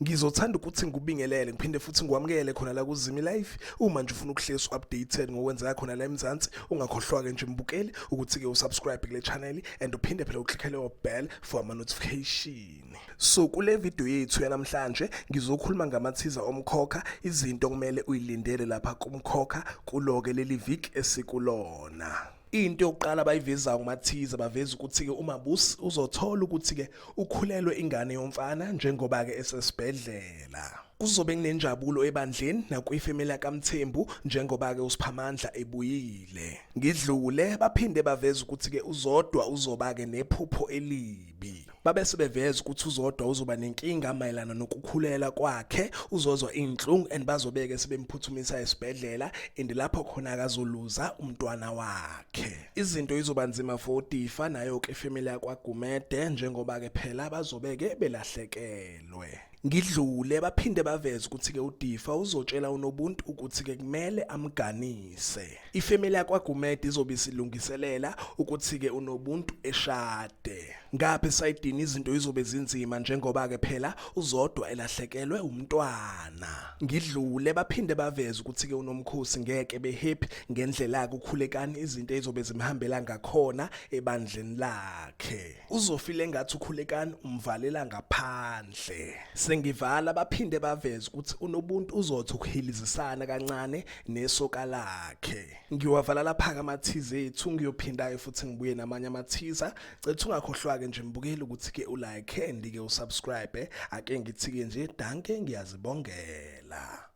Ngizothanda ukuthi ngikubingelele ngiphinde futhi ngikwamukele khona la kuZimi Live. Uma nje ufuna ukuhlezi updated ngokwenzeka khona la eMzansi, ungakhohlwa ke nje mbukeli ukuthi ke usubscribe kule channel and uphinde phela uklikhe leyo bell for ama notification. So kule video yethu yanamhlanje ngizokhuluma ngama-teaser omkhokha, izinto kumele uyilindele lapha kumkhokha kuloke leli week esikulona. Into yokuqala bayivezayo kuma-teaser baveza ukuthi ke uMabusi uzothola ukuthi ke ukhulelwe ingane yomfana njengoba ke esesibhedlela. Kuzobe kunenjabulo ebandleni nakwifamily yakaMthembu njengoba ke uSiphamandla ebuyile. Ngidlule baphinde baveza ukuthi ke uZodwa uzoba ke nephupho elibi. Babese beveza ukuthi uZodwa uzoba nenkinga mayelana nokukhulela kwakhe, uzozwa inhlungu and bazobeke sebemphuthumisa esibhedlela and lapho khona akazoluza umntwana wakhe. Izinto izoba nzima for Difa nayo ke ifamily yakwaGumede njengoba ke phela bazobeke belahlekelwe. Ngidlule baphinde baveza ukuthi ke uDifa uzotshela uNobuntu ukuthi ke kumele amganise. Ifamily yakwaGumede izobe isilungiselela ukuthi ke uNobuntu eshade. Ngapha esayidini izinto izobe zinzima njengoba ke phela uZodwa elahlekelwe umntwana. Ngidlule baphinde baveza ukuthi ke uNomkhosi ngeke behappy ngendlela yakhe ukhulekani izinto ezobe zimhambela ngakhona ebandleni lakhe. Uzofile ngathi ukhulekani umvalela ngaphandle. Sengivala baphinde baveza ukuthi uNobuntu uzothi ukuhilizisana kancane nesoka lakhe. Ngiwavala lapha ama-teaser ethu ngiyophinda futhi ngibuye namanye ama-teaser. Cela ungakhohlwa ke nje mbukeli ukuthi ke ulike and ke usubscribe. Ake ngithi ke nje danke ngiyazibongela.